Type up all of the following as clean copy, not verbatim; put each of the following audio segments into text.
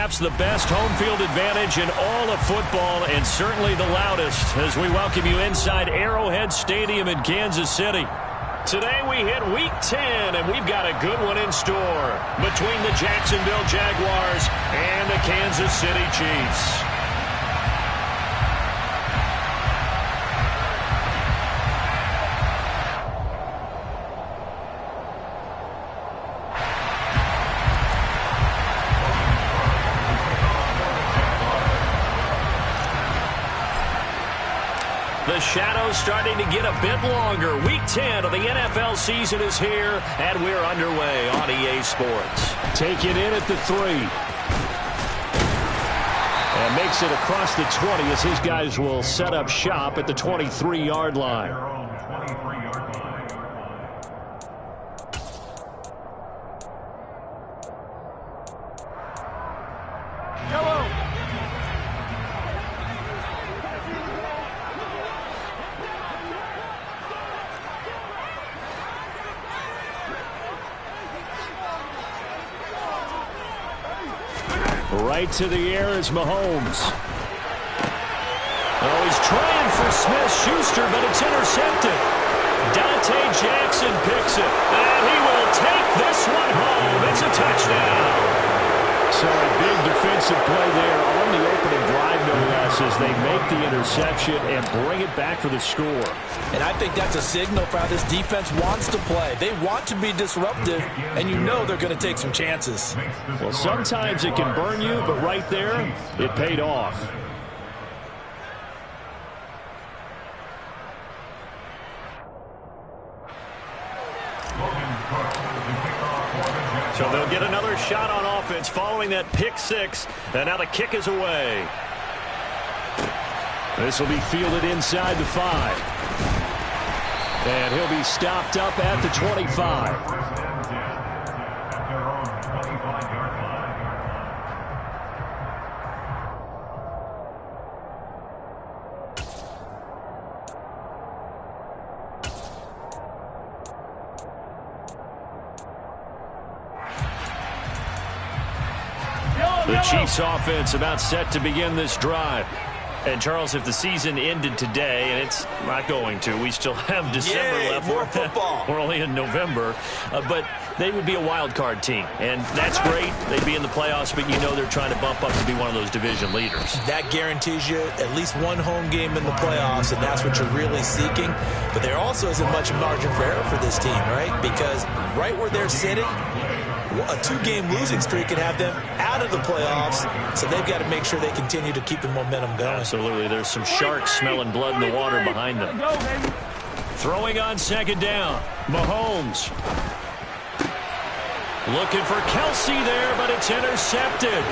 perhaps the best home field advantage in all of football, and certainly the loudest, as we welcome you inside Arrowhead Stadium in Kansas City. Today we hit Week 10, and we've got a good one in store between the Jacksonville Jaguars and the Kansas City Chiefs. The shadow's starting to get a bit longer. Week 10 of the NFL season is here, and we're underway on EA Sports. Take it in at the 3. And makes it across the 20 as his guys will set up shop at the 23-yard line. Right to the air is Mahomes. Oh, he's trying for Smith-Schuster, but it's intercepted. Dante Jackson picks it, and he will take this one home. It's a touchdown. So a big defensive play there on the opening drive, no less, as they make the interception and bring it back for the score. And I think that's a signal for how this defense wants to play. They want to be disruptive, and you know they're going to take some chances. Well, sometimes it can burn you, but right there, it paid off. So they'll get another shot on offense following that pick 6, and now the kick is away. This will be fielded inside the 5. And he'll be stopped up at the 25. The Chiefs offense about set to begin this drive. And, Charles, if the season ended today, and it's not going to, we still have December left. More football. We're only in November. But they would be a wild card team. And that's great. They'd be in the playoffs, but you know they're trying to bump up to be one of those division leaders. That guarantees you at least one home game in the playoffs, and that's what you're really seeking. But there also isn't much margin for error for this team, right? Because right where they're sitting, a 2-game losing streak could have them out of the playoffs, so they've got to make sure they continue to keep the momentum going. Absolutely. There's some sharks smelling blood in the water behind them. Throwing on second down. Mahomes. Looking for Kelsey there, but it's intercepted.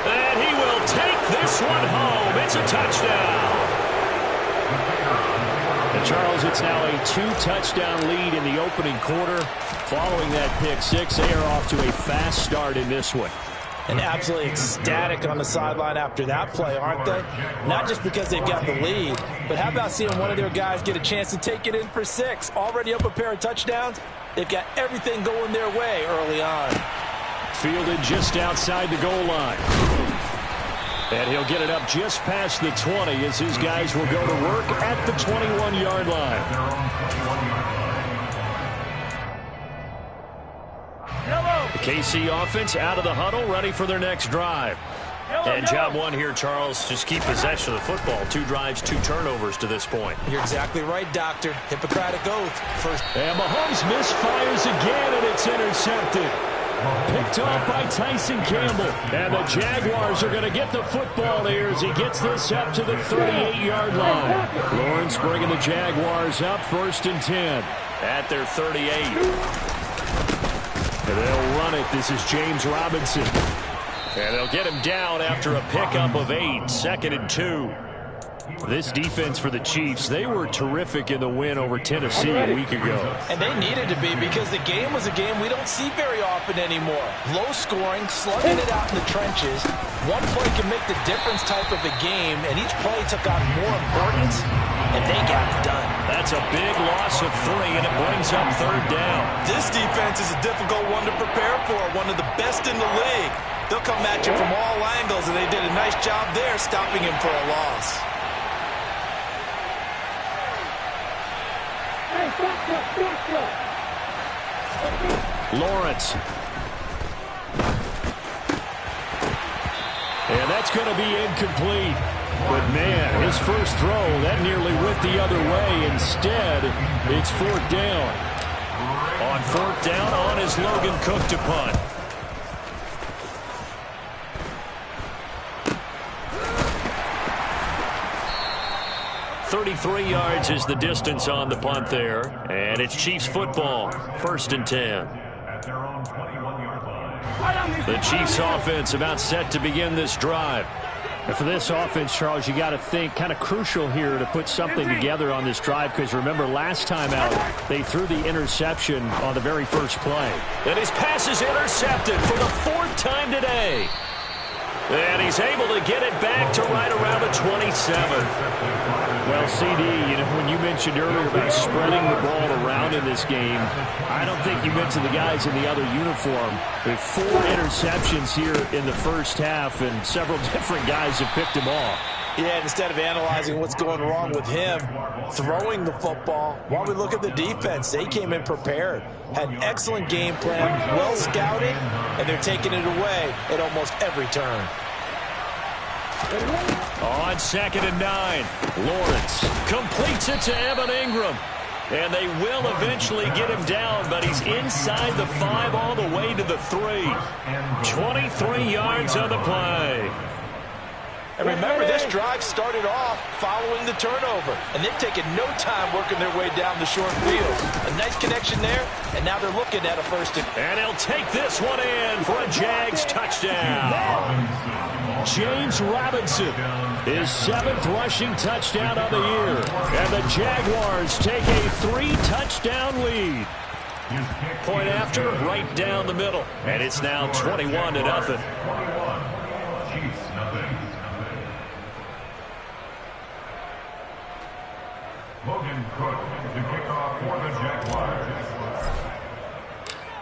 And he will take this one home. It's a touchdown. And Charles, it's now a 2-touchdown lead in the opening quarter. Following that pick 6, they are off to a fast start in this one. And absolutely ecstatic on the sideline after that play, aren't they? Not just because they've got the lead, but how about seeing one of their guys get a chance to take it in for 6? Already up a pair of touchdowns. They've got everything going their way early on. Fielded just outside the goal line. And he'll get it up just past the 20 as his guys will go to work at the 21-yard line. The KC offense out of the huddle, ready for their next drive. And job one here, Charles, just keep possession of the football. 2 drives, 2 turnovers to this point. You're exactly right, Doctor. Hippocratic oath. First. And Mahomes misfires again, and it's intercepted. Picked off by Tyson Campbell. And the Jaguars are going to get the football here as he gets this up to the 38-yard line. Lawrence bringing the Jaguars up 1st and 10. At their 38. And they'll run it. This is James Robinson. And they'll get him down after a pickup of 8. 2nd and 2. This defense for the Chiefs, they were terrific in the win over Tennessee a week ago. And they needed to be because the game was a game we don't see very often anymore. Low scoring, slugging it out in the trenches. One play can make the difference type of a game, and each play took on more importance. and they got it done. That's a big loss of 3, and it brings up 3rd down. This defense is a difficult one to prepare for, one of the best in the league. They'll come at you from all angles, and they did a nice job there stopping him for a loss. Lawrence. And that's going to be incomplete. But, man, his first throw, that nearly went the other way. Instead, it's 4th down. On 4th down, on is Logan Cook to punt. .33 yards is the distance on the punt there. And it's Chiefs football, 1st and 10. The Chiefs offense about set to begin this drive. And for this offense, Charles, you got to think kind of crucial here to put something together on this drive, because remember last time out they threw the interception on the very first play. And his pass is intercepted for the 4th time today. And he's able to get it back to right around the 27. Well, CD, you know, when you mentioned earlier about spreading the ball around in this game, I don't think you mentioned the guys in the other uniform. There are 4 interceptions here in the first half, and several different guys have picked him off. Yeah, instead of analyzing what's going wrong with him, throwing the football, while we look at the defense, they came in prepared, had an excellent game plan, well scouted, and they're taking it away at almost every turn. On 2nd and 9, Lawrence completes it to Evan Ingram. And they will eventually get him down, but he's inside the 5 all the way to the 3. 23 yards on the play. And remember, this drive started off following the turnover, and they've taken no time working their way down the short field. A nice connection there, and now they're looking at a 1st and he'll take this one in for a Jags touchdown. James Robinson, his 7th rushing touchdown of the year. And the Jaguars take a 3-touchdown lead. Point after, right down the middle. And it's now 21-0. Logan Cook to kick off for the Jaguars.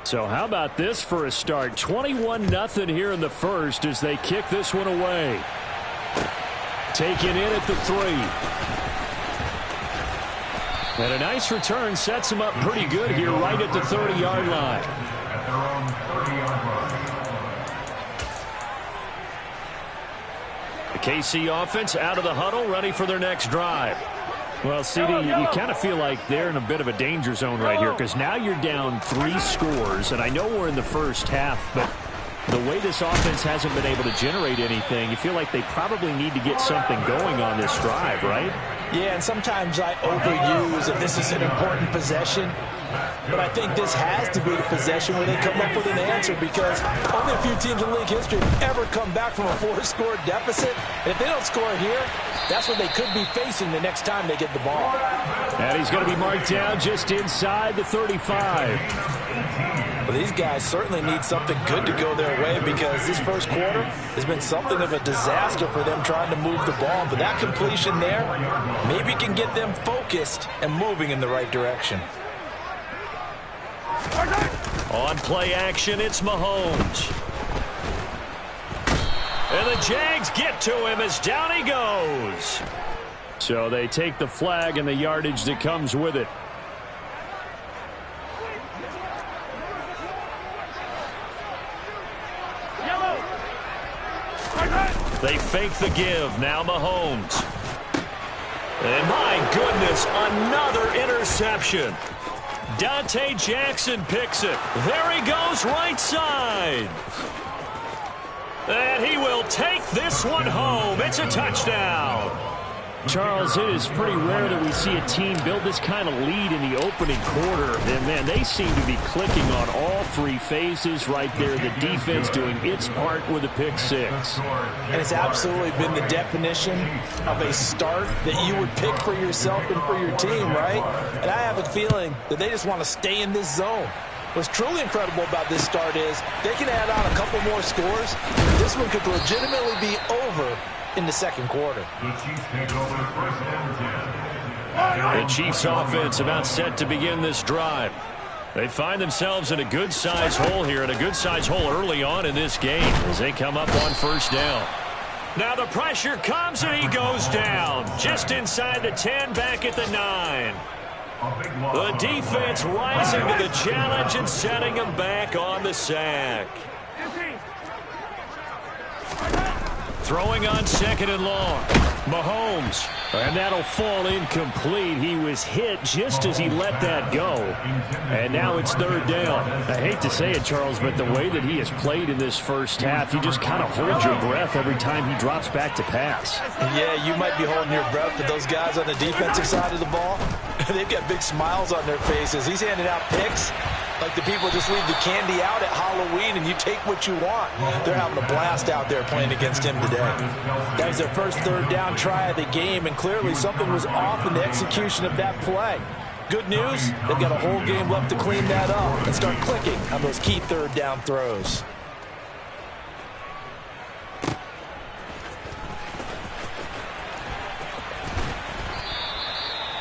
So how about this for a start? 21-0 here in the first as they kick this one away. Taken in at the 3. And a nice return sets them up pretty good here right at the 30-yard line. At their own 30-yard line. The KC offense out of the huddle, ready for their next drive. Well, CD, you kind of feel like they're in a bit of a danger zone right here, because now you're down 3 scores, and I know we're in the first half, but the way this offense hasn't been able to generate anything, you feel like they probably need to get something going on this drive, right? Yeah, and sometimes I overuse that this is an important possession. But I think this has to be the possession where they come up with an answer, because only a few teams in league history have ever come back from a 4-score deficit. And if they don't score here, that's what they could be facing the next time they get the ball. And he's going to be marked down just inside the 35. Well, these guys certainly need something good to go their way, because this first quarter has been something of a disaster for them trying to move the ball. But that completion there maybe can get them focused and moving in the right direction. On play action, it's Mahomes. And the Jags get to him as down he goes. So they take the flag and the yardage that comes with it. They fake the give. Now Mahomes. And my goodness, another interception. Dante Jackson picks it. There he goes, right side. And he will take this one home. It's a touchdown. Charles, it is pretty rare that we see a team build this kind of lead in the opening quarter. And, man, they seem to be clicking on all 3 phases right there. The defense doing its part with a pick 6. And it's absolutely been the definition of a start that you would pick for yourself and for your team, right? And I have a feeling that they just want to stay in this zone. What's truly incredible about this start is they can add on a couple more scores. This one could legitimately be over in the second quarter. The Chiefs take over 1st and 10. The Chiefs offense about set to begin this drive. They find themselves in a good-sized hole here, and a good-sized hole early on in this game as they come up on first down. Now the pressure comes, and he goes down. Just inside the 10, back at the 9. The defense rising to the challenge and setting him back on the sack. Throwing on second and long. Mahomes. And that'll fall incomplete. He was hit just as he let that go. And now it's third down. I hate to say it, Charles, but the way that he has played in this first half, you just kind of hold your breath every time he drops back to pass. Yeah, you might be holding your breath, but those guys on the defensive side of the ball, they've got big smiles on their faces. He's handing out picks like the people just leave the candy out at Halloween and you take what you want. They're having a blast out there playing against him today. That was their first third down try of the game, and clearly something was off in the execution of that play. Good news, they've got a whole game left to clean that up and start clicking on those key third down throws.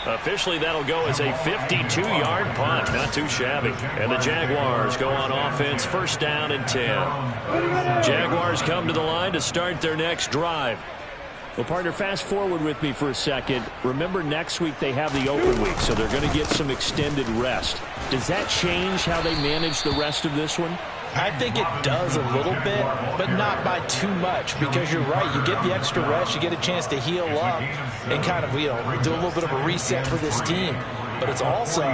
Officially, that'll go as a 52-yard punt. Not too shabby. And the Jaguars go on offense, first down and 10. Jaguars come to the line to start their next drive. Well, partner, fast forward with me for a second. Remember, next week they have the open week, so they're going to get some extended rest. Does that change how they manage the rest of this one? I think it does a little bit, but not by too much, because you're right. You get the extra rest, you get a chance to heal up and kind of, do a little bit of a reset for this team. But it's also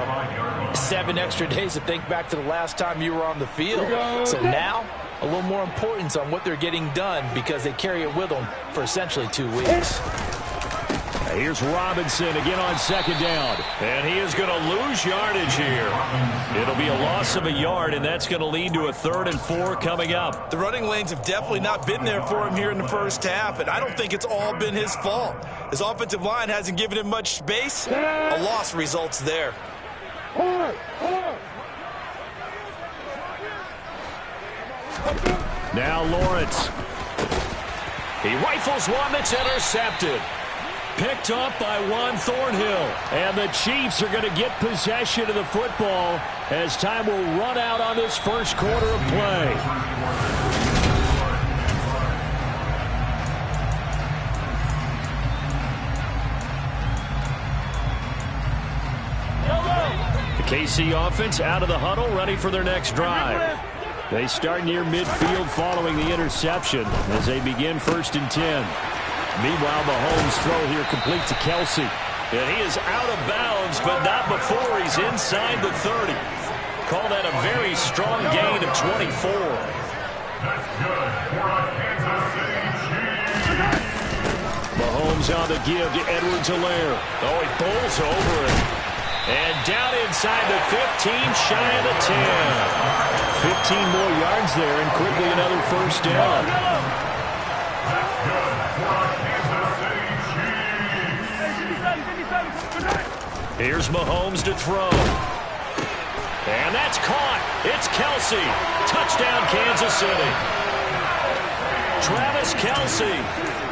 7 extra days to think back to the last time you were on the field. So now, a little more importance on what they're getting done because they carry it with them for essentially 2 weeks. Here's Robinson again on second down. And he is going to lose yardage here. It'll be a loss of a yard, and that's going to lead to a 3rd and 4 coming up. The running lanes have definitely not been there for him here in the first half, and I don't think it's all been his fault. His offensive line hasn't given him much space. A loss results there. Now Lawrence. He rifles one that's intercepted. Picked up by Juan Thornhill. And the Chiefs are going to get possession of the football as time will run out on this first quarter of play. The KC offense out of the huddle, ready for their next drive. They start near midfield following the interception as they begin 1st and 10. Meanwhile, Mahomes' throw here complete to Kelsey. And he is out of bounds, but not before he's inside the 30. Call that a very strong gain of 24. That's good for a Kansas City Chiefs. Mahomes on the give to Edwards-Helaire. Oh, he bowls over it. And down inside the 15, shy of the 10. 15 more yards there, and quickly another first down. That's good for a Kansas City Chiefs. Here's Mahomes to throw. And that's caught. It's Kelsey. Touchdown, Kansas City. Travis Kelsey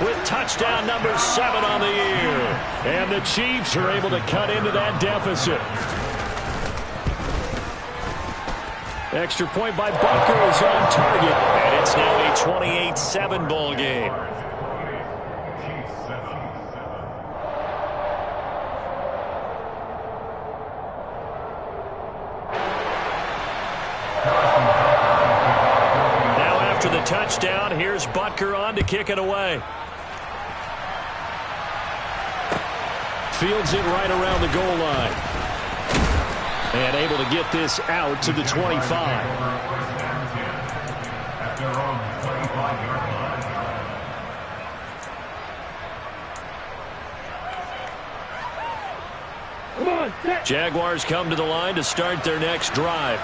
with touchdown number 7 on the year. And the Chiefs are able to cut into that deficit. Extra point by Butker is on target. And it's now a 28-7 ball game. Now after the touchdown, here's Butker on to kick it away. Fields it right around the goal line. And able to get this out to the 25. Jaguars come to the line to start their next drive.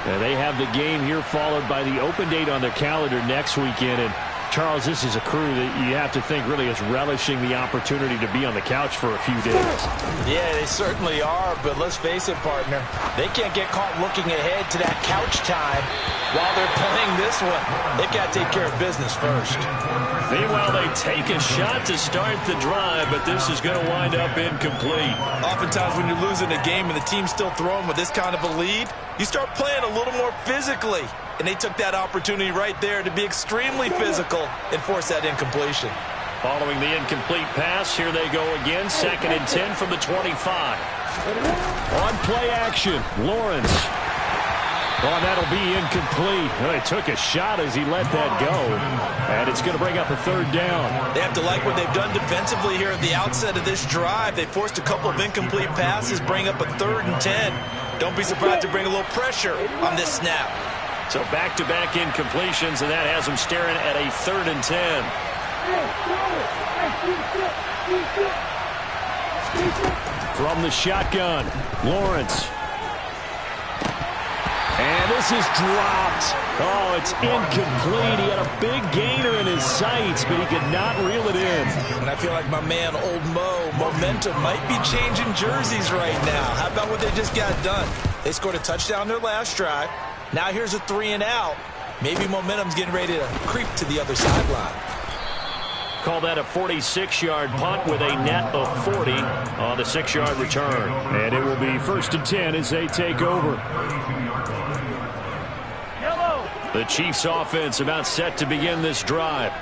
And they have the game here followed by the open date on their calendar next weekend. And Charles, this is a crew that you have to think really is relishing the opportunity to be on the couch for a few days. Yeah, they certainly are, but let's face it, partner. They can't get caught looking ahead to that couch time while they're playing this one. They've got to take care of business first. Meanwhile, they take a shot to start the drive, but this is going to wind up incomplete. Oftentimes when you're losing a game and the team's still throwing with this kind of a lead, you start playing a little more physically. And they took that opportunity right there to be extremely physical and force that incompletion. Following the incomplete pass, here they go again. 2nd and 10 from the 25. On play action, Lawrence. Oh, that'll be incomplete. Well, he took a shot as he let that go. And it's going to bring up a 3rd down. They have to like what they've done defensively here at the outset of this drive. They forced a couple of incomplete passes, bring up a 3rd and 10. Don't be surprised to bring a little pressure on this snap. So back-to-back incompletions, and that has them staring at a 3rd and 10. From the shotgun, Lawrence. And this is dropped. Oh, it's incomplete. He had a big gainer in his sights, but he could not reel it in. And I feel like my man, Old Mo, momentum might be changing jerseys right now. How about what they just got done? They scored a touchdown their last drive. Now here's a 3 and out. Maybe momentum's getting ready to creep to the other sideline. Call that a 46-yard punt with a net of 40 on the 6-yard return. And it will be 1st and 10 as they take over. The Chiefs offense about set to begin this drive.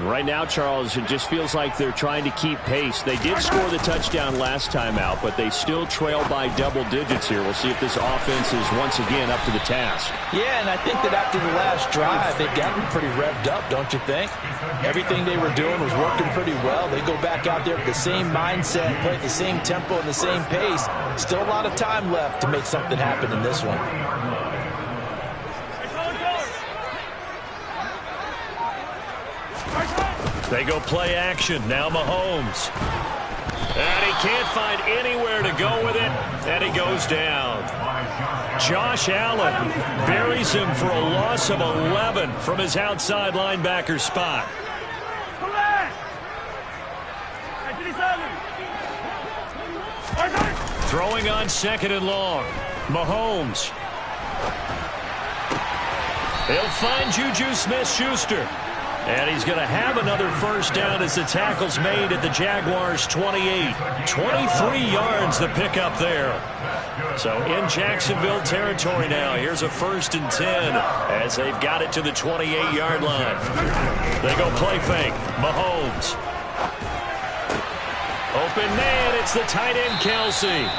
Right now, Charles, it just feels like they're trying to keep pace. They did score the touchdown last time out, but they still trail by double digits here. We'll see if this offense is once again up to the task. Yeah, and I think that after the last drive, they've gotten pretty revved up, don't you think? Everything they were doing was working pretty well. They go back out there with the same mindset, play at the same tempo and the same pace. Still a lot of time left to make something happen in this one. They go play action. Now Mahomes. And he can't find anywhere to go with it, and he goes down. Josh Allen buries him for a loss of 11 from his outside linebacker spot. Throwing on 2nd and long. Mahomes. He'll find Juju Smith-Schuster. And he's going to have another 1st down as the tackle's made at the Jaguars' 28. 23 yards the pickup there. So in Jacksonville territory now. Here's a 1st and 10 as they've got it to the 28-yard line. They go play fake. Mahomes. Open man. It's the tight end, Kelsey.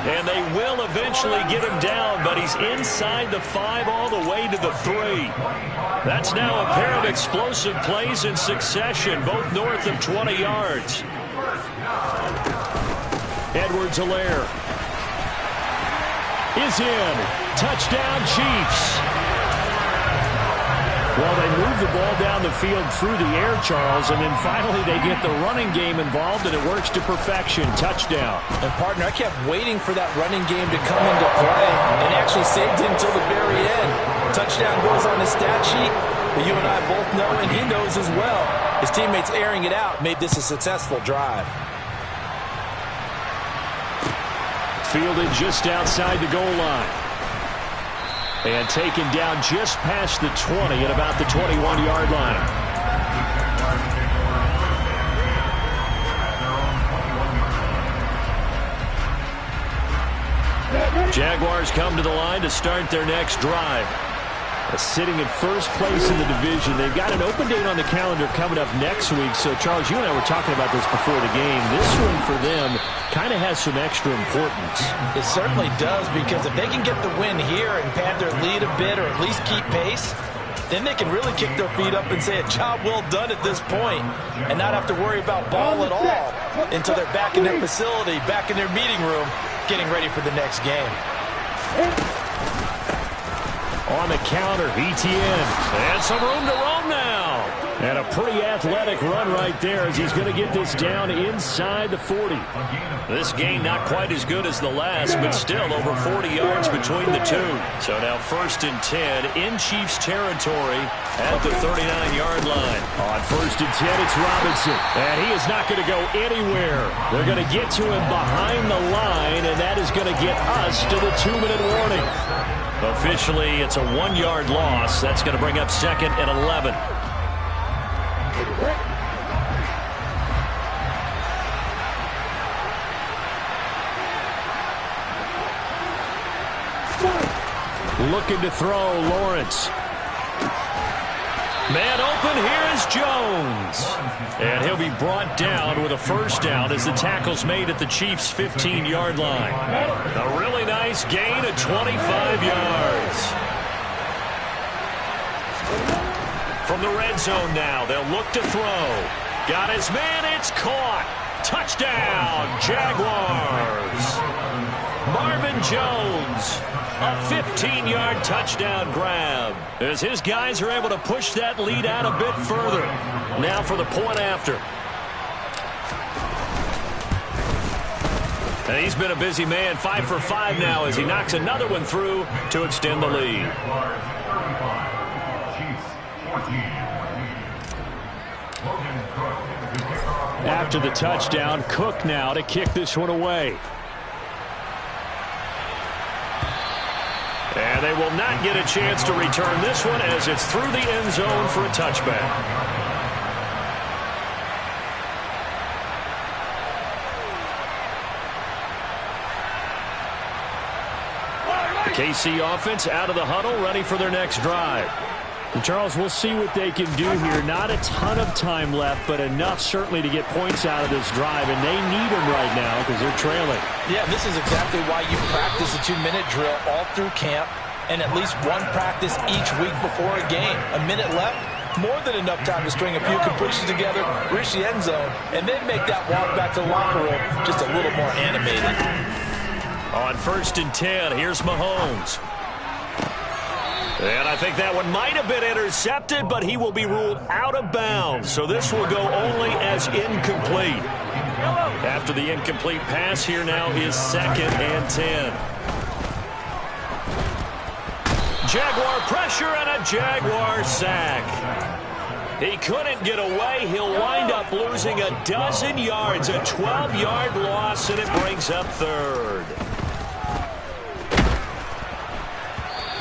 And they will eventually get him down, but he's inside the 5 all the way to the 3. That's now a pair of explosive plays in succession, both north of 20 yards. Edwards-Helaire is in. Touchdown, Chiefs. Well, they move the ball down the field through the air, Charles, and then finally they get the running game involved, and it works to perfection. Touchdown. And, partner, I kept waiting for that running game to come into play and actually saved it until the very end. Touchdown goes on the stat sheet, but you and I both know, and he knows as well, his teammates airing it out made this a successful drive. Fielded just outside the goal line. And taken down just past the 20 at about the 21-yard line. Jaguars come to the line to start their next drive. Sitting in 1st place in the division. They've got an open date on the calendar coming up next week. So, Charles, you and I were talking about this before the game. This one for them kind of has some extra importance. It certainly does, because if they can get the win here and pad their lead a bit or at least keep pace, then they can really kick their feet up and say a job well done at this point and not have to worry about ball at all until they're back in their facility, back in their meeting room, getting ready for the next game. On the counter, ETN. And some room to roam now. And a pretty athletic run right there as he's going to get this down inside the 40. This gain not quite as good as the last, but still over 40 yards between the two. So now 1st and 10 in Chiefs territory at the 39-yard line. On 1st and 10, it's Robinson. And he is not going to go anywhere. They're going to get to him behind the line, and that is going to get us to the 2-minute warning. Officially, it's a 1-yard loss. That's going to bring up 2nd and 11. Looking to throw, Lawrence. Man open, here is Jones. And he'll be brought down with a 1st down as the tackle's made at the Chiefs' 15-yard line. A really nice gain of 25 yards. From the red zone now, they'll look to throw. Got his man, it's caught. Touchdown, Jaguars. Marvin Jones, a 15-yard touchdown grab, as his guys are able to push that lead out a bit further. Now for the point after. And he's been a busy man, 5 for 5 now as he knocks another one through to extend the lead. After the touchdown, Cook now to kick this one away. And they will not get a chance to return this one as it's through the end zone for a touchback. The KC offense out of the huddle, ready for their next drive. And Charles, we'll see what they can do here. Not a ton of time left, but enough certainly to get points out of this drive, and they need them right now because they're trailing. Yeah, this is exactly why you practice a 2-minute drill all through camp and at least one practice each week before a game. A minute left, more than enough time to string a few completions together, reach the end zone, and then make that walk back to the locker room just a little more animated. On 1st and 10, here's Mahomes. And I think that one might have been intercepted, but he will be ruled out of bounds. So this will go only as incomplete. After the incomplete pass, here now is 2nd and 10. Jaguar pressure and a Jaguar sack. He couldn't get away. He'll wind up losing a dozen yards, a 12-yard loss, and it brings up 3rd.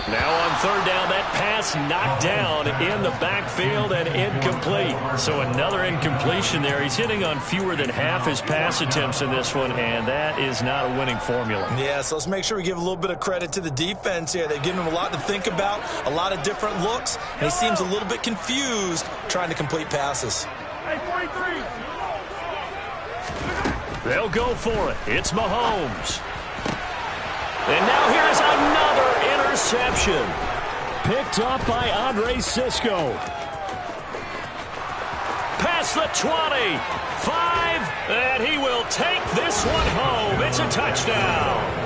Now on 3rd down, that pass knocked down in the backfield and incomplete. So another incompletion there. He's hitting on fewer than half his pass attempts in this one, and that is not a winning formula. Yeah, so let's make sure we give a little bit of credit to the defense here. They've given him a lot to think about, a lot of different looks, and he seems a little bit confused trying to complete passes. They'll go for it. It's Mahomes. And now here's another interception. Picked up by Andre Sisco. Past the 20. 5. And he will take this one home. It's a touchdown.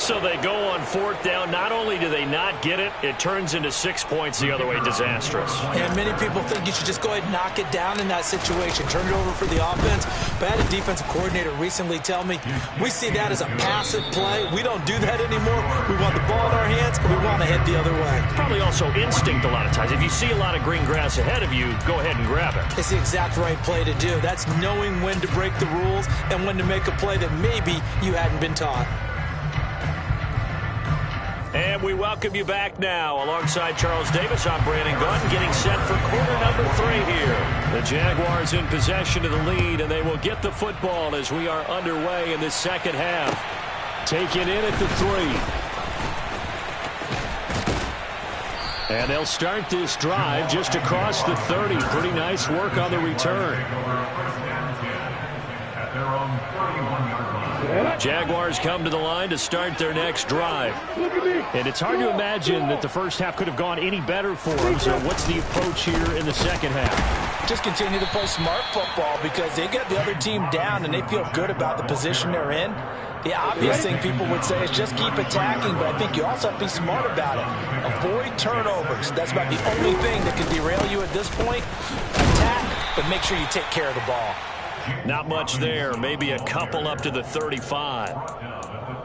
So they go on 4th down. Not only do they not get it, it turns into 6 points the other way. Disastrous. And many people think you should just go ahead and knock it down in that situation. Turn it over for the offense. But I had a defensive coordinator recently tell me, we see that as a passive play. We don't do that anymore. We want the ball in our hands, and we want to head the other way. Probably also instinct a lot of times. If you see a lot of green grass ahead of you, go ahead and grab it. It's the exact right play to do. That's knowing when to break the rules and when to make a play that maybe you hadn't been taught. And we welcome you back now. Alongside Charles Davis, I'm Brandon Gunn, getting set for quarter number 3 here. The Jaguars in possession of the lead, and they will get the football as we are underway in this second half. Taken in at the 3. And they'll start this drive just across the 30. Pretty nice work on the return. Jaguars come to the line to start their next drive. And it's hard to imagine that the first half could have gone any better for them. So what's the approach here in the second half? Just continue to play smart football because they get the other team down and they feel good about the position they're in. The obvious thing people would say is just keep attacking, but I think you also have to be smart about it. Avoid turnovers. That's about the only thing that can derail you at this point. Attack, but make sure you take care of the ball. Not much there. Maybe a couple up to the 35.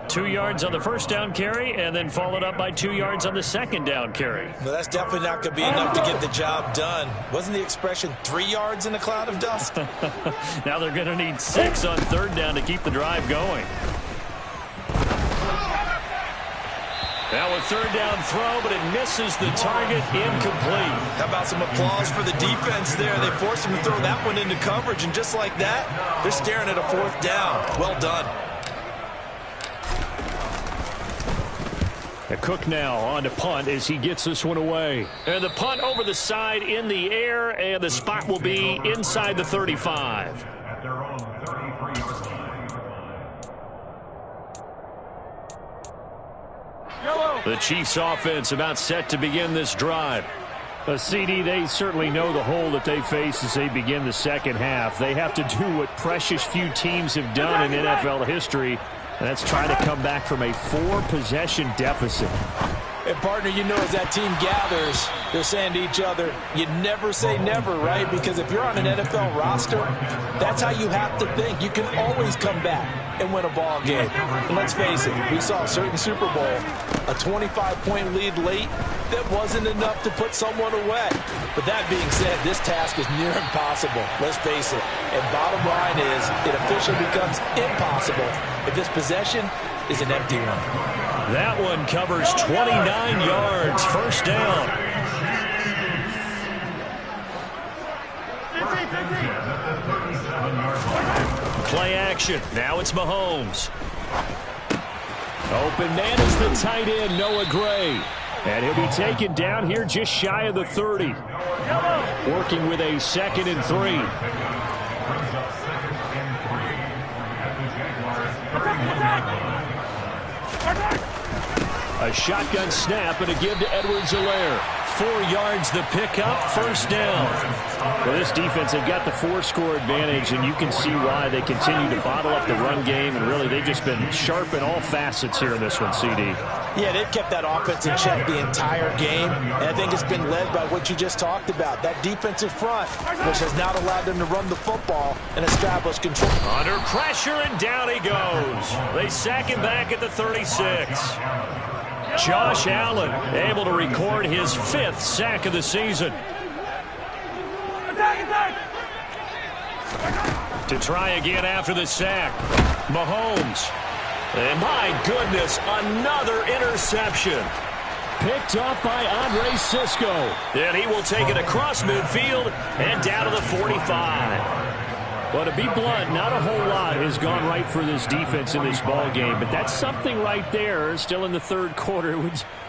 2 yards on the first down carry, and then followed up by 2 yards on the second down carry. Well, that's definitely not going to be enough to get the job done. Wasn't the expression 3 yards in a cloud of dust? Now they're going to need 6 on third down to keep the drive going. Now a third down throw, but it misses the target, incomplete. How about some applause for the defense there? They forced him to throw that one into coverage, and just like that, they're staring at a fourth down. Well done. A Cook now on to punt as he gets this one away. And the punt over the side in the air, and the spot will be inside the 35. At their own 33-yard line. The Chiefs offense about set to begin this drive. A CD, they certainly know the hole that they face as they begin the second half. They have to do what precious few teams have done in NFL history, and that's try to come back from a 4-possession deficit. And, partner, you know as that team gathers, they're saying to each other, you never say never, right? Because if you're on an NFL roster, that's how you have to think. You can always come back and win a ball game. And let's face it, we saw a certain Super Bowl, a 25-point lead late, that wasn't enough to put someone away. But that being said, this task is near impossible. Let's face it. And bottom line is, it officially becomes impossible if this possession is an empty one. That one covers 29 yards. First down. Play action. Now it's Mahomes. Open man is the tight end, Noah Gray. And he'll be taken down here just shy of the 30. Working with a 2nd and 3. A shotgun snap and a give to Edwards-Helaire. 4 yards the pickup, first down. Well, this defense, they've got the 4-score advantage, and you can see why they continue to bottle up the run game, and really they've just been sharp in all facets here in this one, CD. Yeah, they've kept that offense in check the entire game, and I think it's been led by what you just talked about, that defensive front, which has not allowed them to run the football and establish control. Under pressure, and down he goes. They sack him back at the 36. Josh Allen able to record his 5th sack of the season. To try again after the sack. Mahomes. And my goodness, another interception. Picked off by Andre Cisco. And he will take it across midfield and down to the 45. Well, to be blunt, not a whole lot has gone right for this defense in this ball game, but that's something right there. Still in the third quarter,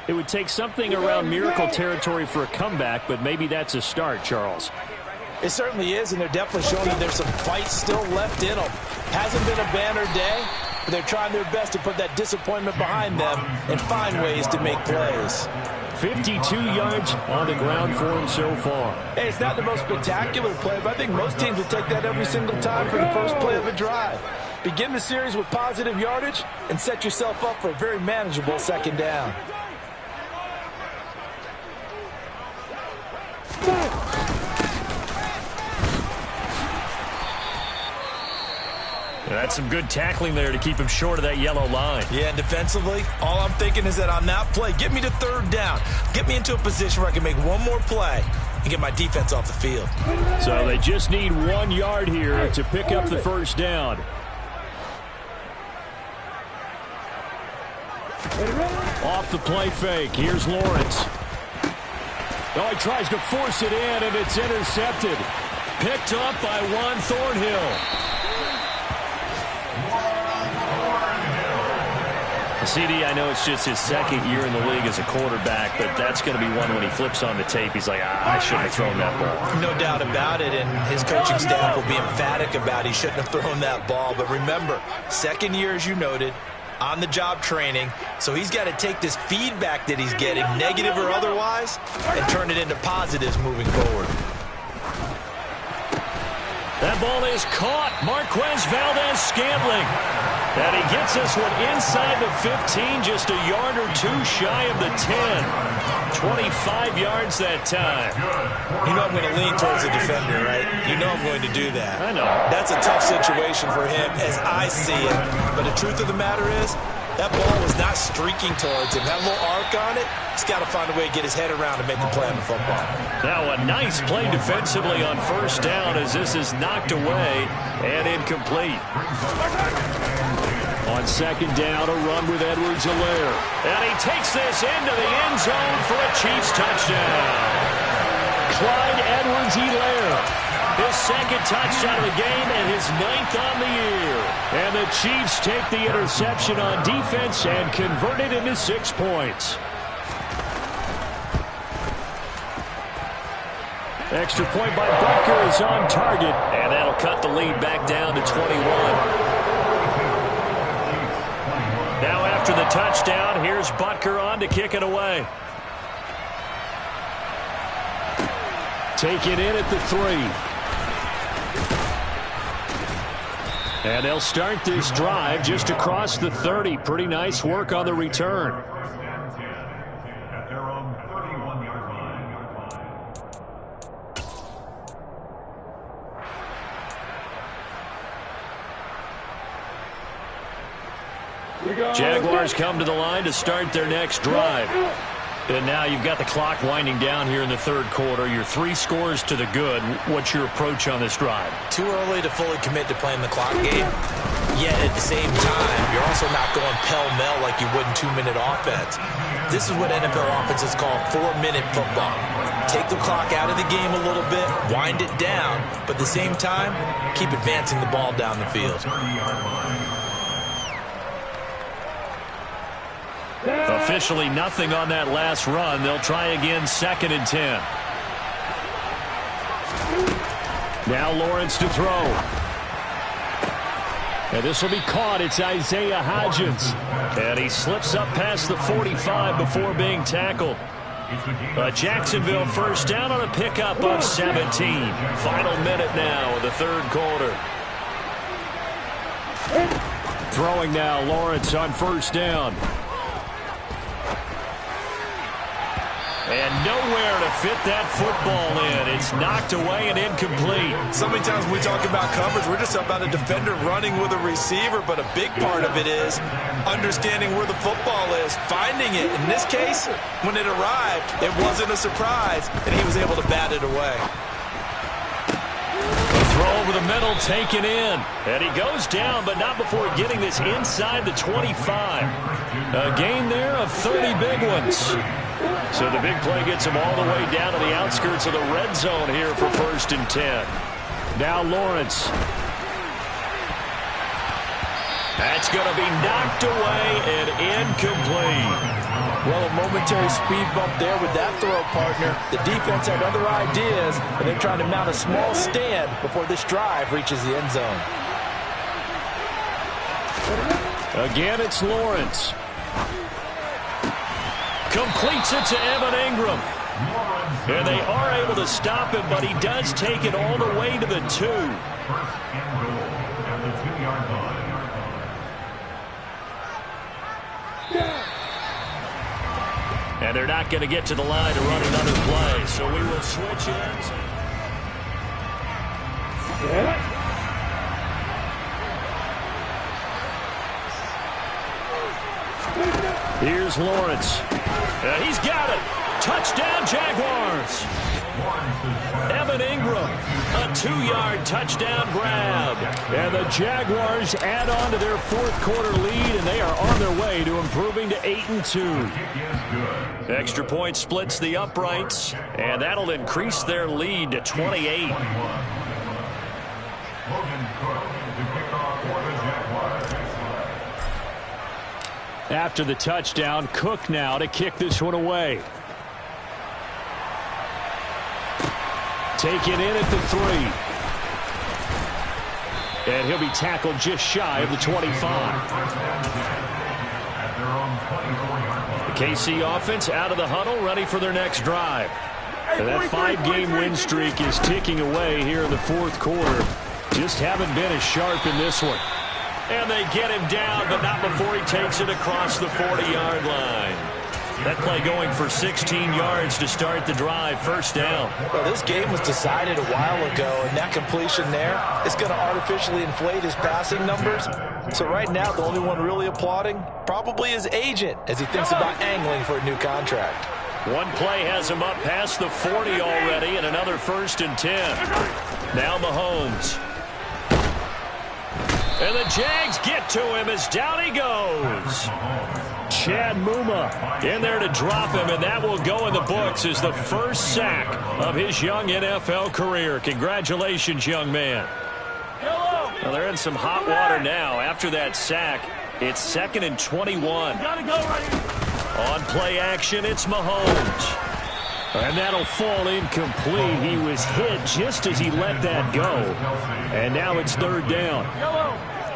it would take something around miracle territory for a comeback, but maybe that's a start, Charles. It certainly is, and they're definitely showing that there's some fight still left in them. Hasn't been a banner day, but they're trying their best to put that disappointment behind them and find ways to make plays. 52 yards on the ground for him so far. Hey, it's not the most spectacular play, but I think most teams will take that every single time for the first play of a drive. Begin the series with positive yardage and set yourself up for a very manageable second down. That's some good tackling there to keep him short of that yellow line. Yeah, and defensively, all I'm thinking is that on that play, get me to third down. Get me into a position where I can make one more play and get my defense off the field. So they just need 1 yard here to pick up the first down. Off the play fake. Here's Lawrence. Oh, he tries to force it in, and it's intercepted. Picked up by Juan Thornhill. CD, I know it's just his 2nd year in the league as a quarterback, but that's going to be one when he flips on the tape. He's like, I shouldn't have thrown that ball. No doubt about it, and his coaching staff will be emphatic about he shouldn't have thrown that ball. But remember, 2nd year, as you noted, on-the-job training, so he's got to take this feedback that he's getting, negative or otherwise, and turn it into positives moving forward. That ball is caught. Marquez Valdez-Scantling. And he gets this one inside the 15, just a yard or two shy of the 10. 25 yards that time. You know I'm going to lean towards the defender, right? You know I'm going to do that. I know. That's a tough situation for him as I see it. But the truth of the matter is, that ball was not streaking towards him. That little arc on it, he's got to find a way to get his head around and make the play on the football. Now a nice play defensively on first down as this is knocked away and incomplete. On second down, a run with Edwards-Helaire. And he takes this into the end zone for a Chiefs touchdown. Clyde Edwards-Helaire. His second touchdown of the game and his 9th on the year. And the Chiefs take the interception on defense and convert it into 6 points. Extra point by Butker is on target. And that'll cut the lead back down to 21. Now after the touchdown, here's Butker on to kick it away. Take it in at the 3. And they'll start this drive just across the 30. Pretty nice work on the return. At their own 31-yard line. Jaguars come to the line to start their next drive. And now you've got the clock winding down here in the third quarter. You're 3 scores to the good. What's your approach on this drive? Too early to fully commit to playing the clock game. Yet at the same time, you're also not going pell-mell like you would in 2-minute offense. This is what NFL offenses call 4-minute football. Take the clock out of the game a little bit, wind it down, but at the same time, keep advancing the ball down the field. Officially nothing on that last run. They'll try again 2nd and 10. Now Lawrence to throw. And this will be caught. It's Isaiah Hodgins. And he slips up past the 45 before being tackled. A Jacksonville first down on a pickup of 17. Final minute now of the third quarter. Throwing now, Lawrence on first down. And nowhere to fit that football in. It's knocked away and incomplete. So many times when we talk about coverage, we're just about a defender running with a receiver, but a big part of it is understanding where the football is, finding it. In this case, when it arrived, it wasn't a surprise, and he was able to bat it away. Throw over the middle, taken in. And he goes down, but not before getting this inside the 25. A gain there of 30 big ones. So the big play gets him all the way down to the outskirts of the red zone here for 1st and 10. Now Lawrence. That's going to be knocked away and incomplete. Well, a momentary speed bump there with that throw, partner. The defense had other ideas, and they're trying to mount a small stand before this drive reaches the end zone. Again, it's Lawrence. Completes it to Evan Ingram. And they are able to stop him, but he does take it all the way to the 2. 1st and goal at the 2-yard line. And they're not going to get to the line to run another play, so we will switch ends. Here's Lawrence. He's got it. Touchdown, Jaguars. Evan Ingram, a 2-yard touchdown grab. And the Jaguars add on to their 4th quarter lead, and they are on their way to improving to 8-2. Extra point splits the uprights, and that'll increase their lead to 28. After the touchdown, Cook now to kick this one away. Taken in at the 3. And he'll be tackled just shy of the 25. The KC offense out of the huddle, ready for their next drive. And that 5-game win streak is ticking away here in the 4th quarter. Just haven't been as sharp in this one. And they get him down, but not before he takes it across the 40-yard line. That play going for 16 yards to start the drive. First down. Well, this game was decided a while ago, and that completion there is going to artificially inflate his passing numbers. So right now, the only one really applauding probably his agent as he thinks about angling for a new contract. One play has him up past the 40 already, and another 1st and 10. Now Mahomes. And the Jags get to him as down he goes. Chad Muma in there to drop him, and that will go in the books as the first sack of his young NFL career. Congratulations, young man. Well, they're in some hot water now. After that sack, it's 2nd and 21. On play action, it's Mahomes. And that'll fall incomplete. He was hit just as he let that go. And now it's 3rd down.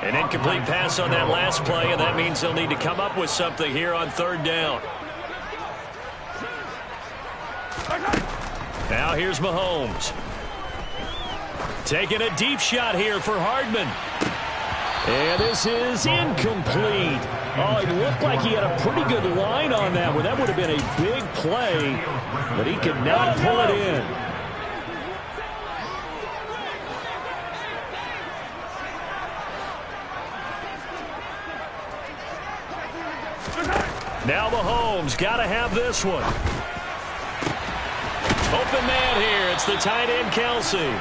An incomplete pass on that last play, and that means they'll need to come up with something here on 3rd down. Now here's Mahomes. Taking a deep shot here for Hardman. And this is incomplete. Oh, it looked like he had a pretty good line on that one. That would have been a big play, but he could not pull it in. Now Mahomes got to have this one. Open man here. It's the tight end, Kelsey.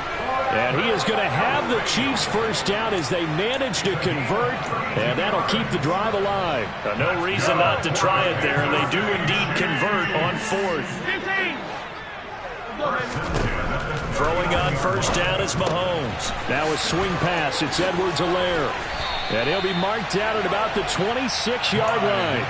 And he is going to have the Chiefs first down as they manage to convert, and that'll keep the drive alive. No reason not to try it there, and they do indeed convert on 4th. Throwing on first down is Mahomes. Now a swing pass. It's Edwards-Helaire. And he'll be marked out at about the 26-yard line.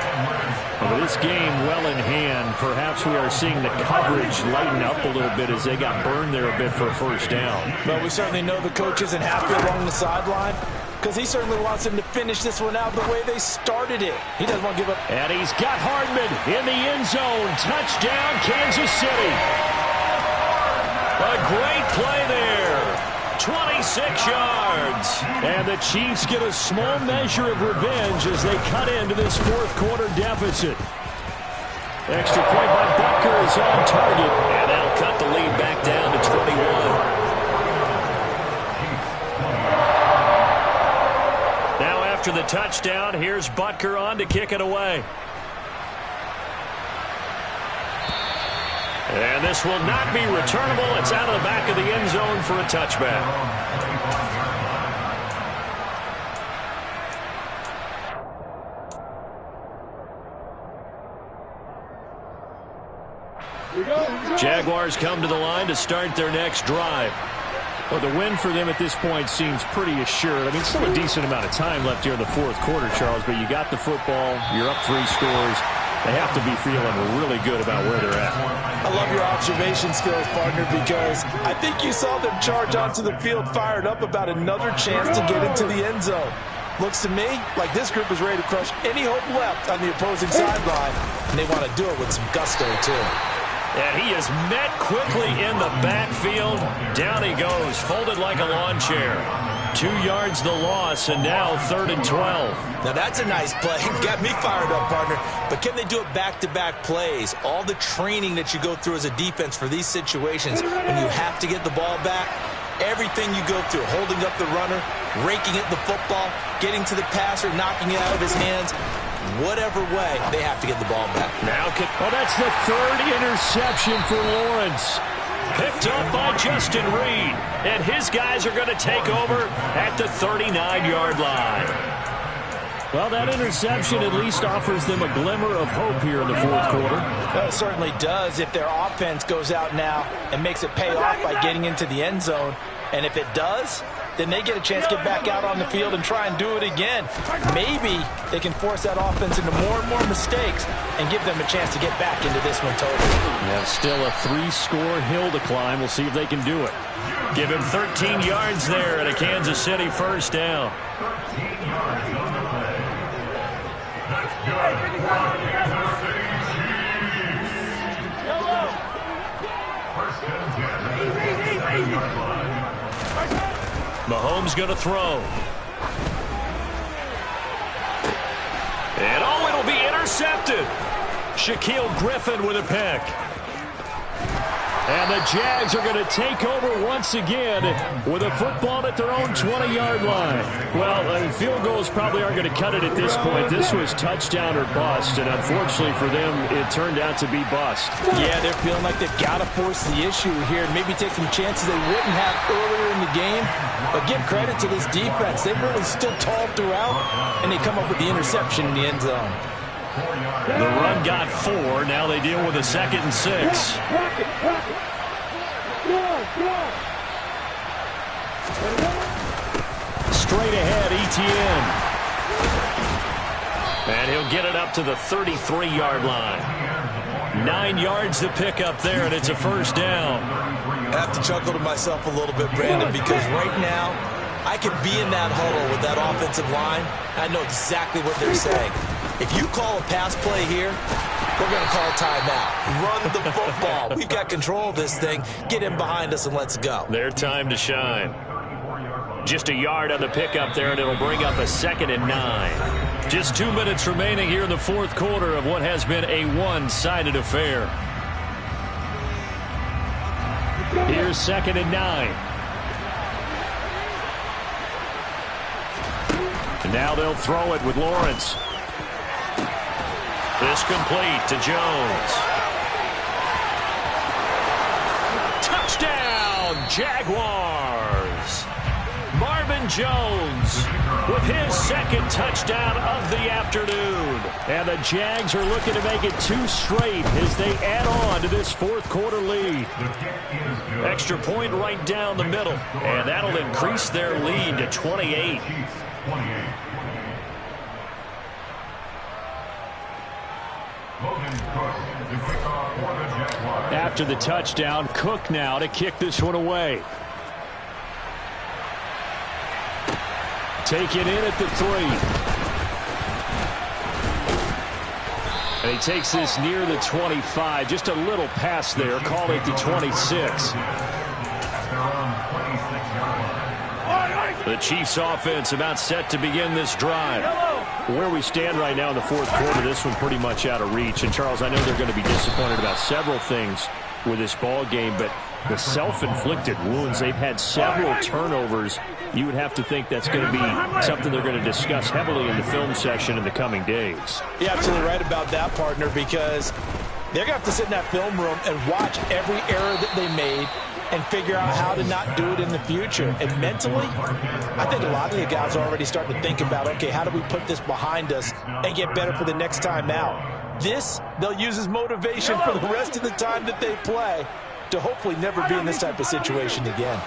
And with this game well in hand, perhaps we are seeing the coverage lighten up a little bit as they got burned there a bit for a first down. But we certainly know the coach isn't happy along the sideline because he certainly wants them to finish this one out the way they started it. He doesn't want to give up. And he's got Hardman in the end zone. Touchdown, Kansas City. A great play there. 26 yards. And the Chiefs get a small measure of revenge as they cut into this 4th quarter deficit. Extra point by Butker is on target. And that'll cut the lead back down to 21. Now after the touchdown, here's Butker on to kick it away. And this will not be returnable. It's out of the back of the end zone for a touchback. Jaguars come to the line to start their next drive. Well, the win for them at this point seems pretty assured. I mean, still a decent amount of time left here in the 4th quarter, Charles, but you got the football, you're up 3 scores. They have to be feeling really good about where they're at. I love your observation skills, partner, because I think you saw them charge onto the field fired up about another chance to get into the end zone. Looks to me like this group is ready to crush any hope left on the opposing sideline, and they want to do it with some gusto, too. And he is met quickly in the backfield. Down he goes, folded like a lawn chair. 2 yards the loss, and now 3rd and 12. Now that's a nice play. Got me fired up, partner. But can they do it back-to-back plays? All the training that you go through as a defense for these situations, when you have to get the ball back, everything you go through, holding up the runner, raking at the football, getting to the passer, knocking it out of his hands, whatever way, they have to get the ball back. Now, that's the 3rd interception for Lawrence. Picked up by Justin Reed. And his guys are going to take over at the 39-yard line. Well, that interception at least offers them a glimmer of hope here in the 4th quarter. Well, it certainly does if their offense goes out now and makes it pay off by getting into the end zone. And if it does, then they get a chance to get back out on the field and try and do it again. Maybe they can force that offense into more and more mistakes and give them a chance to get back into this one totally. Yeah, still a 3-score hill to climb. We'll see if they can do it. Give him 13 yards there at a Kansas City first down. 13 yards on the play. That's good for the Kansas City Chiefs. First and 10. Mahomes going to throw. intercepted. Shaquille Griffin with a pick. And the Jags are going to take over once again with a football at their own 20-yard line. Well, field goals probably aren't going to cut it at this point. This was touchdown or bust, and unfortunately for them, it turned out to be bust. Yeah, they're feeling like they've got to force the issue here and maybe take some chances they wouldn't have earlier in the game. But give credit to this defense. They've really stood tall throughout, and they come up with the interception in the end zone. The run got 4. Now they deal with a 2nd and 6. Straight ahead, ETN. And he'll get it up to the 33-yard line. 9 yards to pick up there, and it's a first down. I have to chuckle to myself a little bit, Brandon, because right now I could be in that huddle with that offensive line. I know exactly what they're saying. If you call a pass play here, we're going to call timeout. Run the football. We've got control of this thing. Get in behind us and let's go. Their time to shine. Just a yard on the pickup there, and it'll bring up a 2nd and 9. Just 2 minutes remaining here in the fourth quarter of what has been a one-sided affair. Here's 2nd and 9. And now they'll throw it with Lawrence. This complete to Jones. Touchdown, Jaguars. Marvin Jones with his 2nd touchdown of the afternoon. And the Jags are looking to make it 2 straight as they add on to this fourth quarter lead. Extra point right down the middle, and that'll increase their lead to 28. After the touchdown, Cook now to kick this one away. Take it in at the 3. And he takes this near the 25. Just a little pass there. Call it the 26. The Chiefs offense about set to begin this drive. Where we stand right now in the fourth quarter, this one pretty much out of reach. And, Charles, I know they're going to be disappointed about several things with this ball game, but the self-inflicted wounds, they've had several turnovers. You would have to think that's going to be something they're going to discuss heavily in the film session in the coming days. You're absolutely right about that, partner, because they're going to have to sit in that film room and watch every error that they made and figure out how to not do it in the future. And mentally, I think a lot of the guys are already starting to think about, okay, how do we put this behind us and get better for the next time out? This, they'll use as motivation for the rest of the time that they play to hopefully never be in this type of situation again.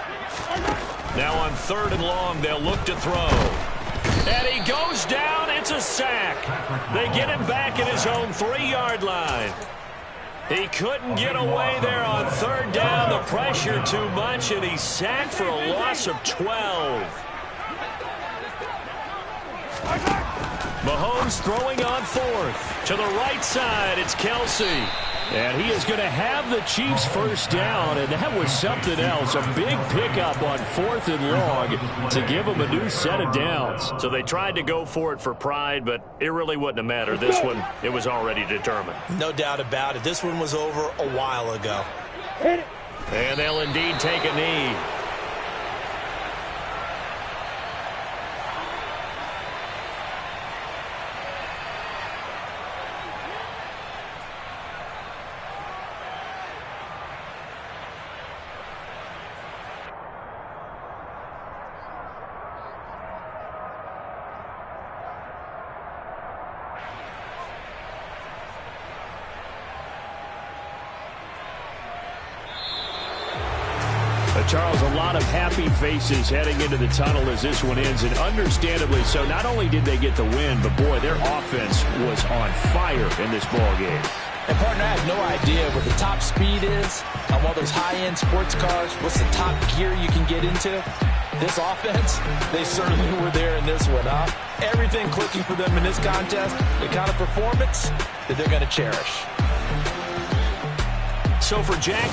Now on 3rd and long, they'll look to throw. And he goes down. It's a sack. They get him back at his own 3-yard line. He couldn't get away there on 3rd down. The pressure too much, and he's sacked for a loss of 12. Mahomes throwing on 4th. To the right side, it's Kelsey. And he is going to have the Chiefs first down, and that was something else. A big pickup on 4th and long to give them a new set of downs. So they tried to go for it for pride, but it really wouldn't have mattered. This one, it was already determined. No doubt about it. This one was over a while ago. And they'll indeed take a knee. Charles, a lot of happy faces heading into the tunnel as this one ends, and understandably so. Not only did they get the win, but, boy, their offense was on fire in this ball game. And, partner, I have no idea what the top speed is on one of those high-end sports cars. What's the top gear you can get into? This offense, they certainly were there in this one, huh? Everything clicking for them in this contest, the kind of performance that they're going to cherish. So for Jackson.